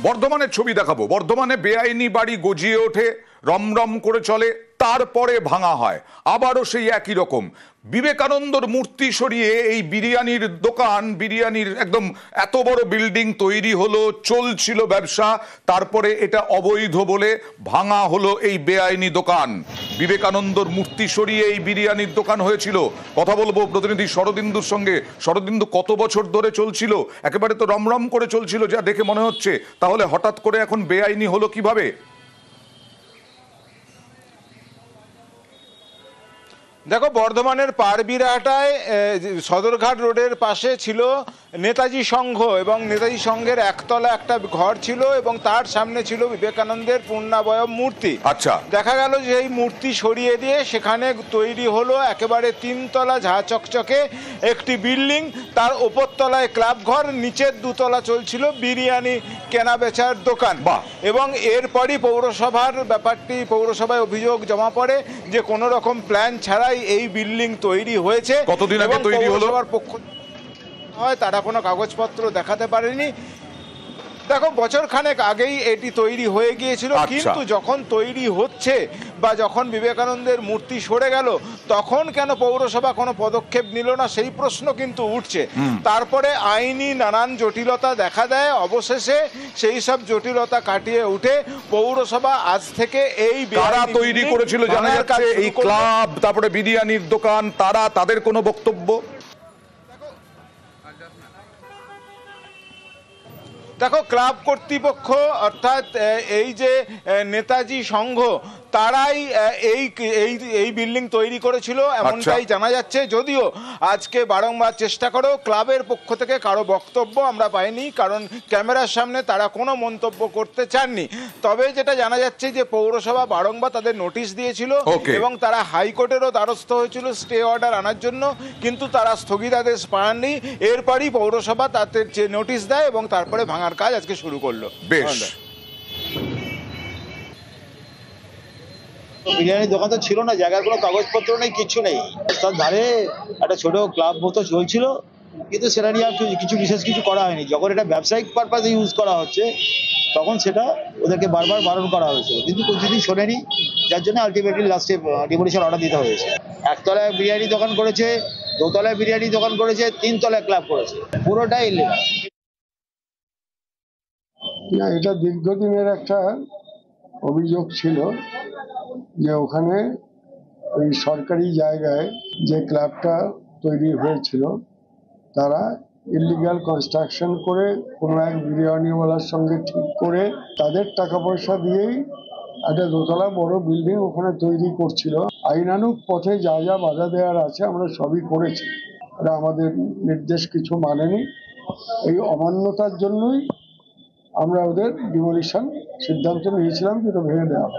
বর্ধমানের ছবি দেখাবো। বর্ধমানে বেআইনি বাড়ি গজিয়ে ওঠে, রমরম করে চলে, তারপরে ভাঙা হয়। আবারও সেই একই রকম। বিবেকানন্দর মূর্তি সরিয়ে এই বিরিয়ানির দোকান, বিরিয়ানির একদম এত বড় বিল্ডিং তৈরি হলো, চলছিল ব্যবসা, তারপরে এটা অবৈধ বলে ভাঙা হলো এই বেআইনি দোকান। বিবেকানন্দর মূর্তি সরিয়ে এই বিরিয়ানির দোকান হয়েছিল। কথা বলবো প্রতিনিধি শরদিন্দুর সঙ্গে। শরদিন্দু, কত বছর ধরে চলছিল? একেবারে তো রমরম করে চলছিল যা দেখে মনে হচ্ছে, তাহলে হঠাৎ করে এখন বেআইনি হলো কিভাবে? দেখো, বর্ধমানের পারবিরহাটায় সদরঘাট রোডের পাশে ছিল নেতাজি সংঘ, এবং নেতাজি সংঘের একতলা একটা ঘর ছিল এবং তার সামনে ছিল বিবেকানন্দের পূর্ণাবয়ব মূর্তি। আচ্ছা, দেখা গেল যে এই মূর্তি সরিয়ে দিয়ে সেখানে তৈরি হলো একেবারে তিনতলা ঝা চকচকে একটি বিল্ডিং। তার ওপরতলায় ক্লাব ঘর, নিচের দুতলা চলছিল বিরিয়ানি কেনা বেচার দোকান। এবং এরপরই পৌরসভায় অভিযোগ জমা পড়ে যে কোনো রকম প্ল্যান ছাড়াই এই বিল্ডিং তৈরি হয়েছে। কতদিন আগে তৈরি হলো? পৌরসভার পক্ষ হয় তারা কোনো কাগজপত্র দেখাতে পারেনি। দেখো, বছর খানেক আগেই এটি তৈরি হয়ে গিয়েছিল, কিন্তু যখন তৈরি হচ্ছে বা যখন বিবেকানন্দের মূর্তি সরে গেল তখন কেন পৌরসভা কোনো পদক্ষেপ নিল না, সেই প্রশ্ন কিন্তু উঠছে। তারপরে আইনি নানান জটিলতা দেখা দেয়। অবশেষে সেই সব জটিলতা কাটিয়ে উঠে পৌরসভা আজ থেকে এই কারা তৈরি করেছিল জানা যাচ্ছে, এই ক্লাব, তারপরে বিরিয়ানির দোকান, তাদের কোনো বক্তব্য? দেখো, ক্লাব কর্তৃপক্ষ অর্থাৎ এই যে নেতাজি সংঘ, তারাই এই বিল্ডিং তৈরি করেছিল এমনটাই জানা যাচ্ছে। যদিও আজকে বারংবার চেষ্টা করেও ক্লাবের পক্ষ থেকে কারো বক্তব্য আমরা পাইনি, কারণ ক্যামেরার সামনে তারা কোনো মন্তব্য করতে চাননি। তবে যেটা জানা যাচ্ছে যে পৌরসভা বারংবার তাদের নোটিশ দিয়েছিল এবং তারা হাইকোর্টেরও দ্বারস্থ হয়েছিল স্টে অর্ডার আনার জন্য, কিন্তু তারা স্থগিতাদেশ পাননি। এরপরই পৌরসভা তাদের যে নোটিশ দেয় এবং তারপরে ভাঙার কাজ আজকে শুরু করলো। বেশ। বিরিয়ানির দোকান তো ছিল না, জায়গার কোনো কাগজপত্র নেই, কিছু নেই। তার ধারে একটা ছোট ক্লাব মতো চলছিল, কিন্তু সেটা নিয়ে আর কিছু বিশেষ কিছু করা হয়নি। যখন এটা ব্যবসায়িক পারপাসে ইউজ করা হচ্ছে তখন সেটা ওদেরকে বারবার বারণ করা হয়েছিল, কিন্তু কিছুদিন শোনেনি, যার জন্য আলটিমেটলি লাস্টে ডিমোলিশন অর্ডার দিতে হয়েছে। একতলায় বিরিয়ানি দোকান করেছে, দোতলায় বিরিয়ানি দোকান করেছে, তিনতলায় ক্লাব করেছে, পুরোটাই ইলিগাল। না, এটা দীর্ঘদিনের একটা অভিযোগ ছিল যে ওখানে ওই সরকারি জায়গায় যে ক্লাবটা তৈরি হয়েছিল তারা ইলিগাল কনস্ট্রাকশন করে কোনো এক বিরিয়ানিওয়ালার সঙ্গে ঠিক করে তাদের টাকা পয়সা দিয়েই একটা দোতলা বড় বিল্ডিং ওখানে তৈরি করছিল। আইনানুগ পথে যা যা বাধা দেওয়ার আছে আমরা সবই করেছি, এটা আমাদের নির্দেশ কিছু মানেনি। এই অমান্যতার জন্যই আমরা ওদের ডিমোলিশন সিদ্ধান্ত নিয়েছিলাম, যেটা ভেঙে দেওয়া।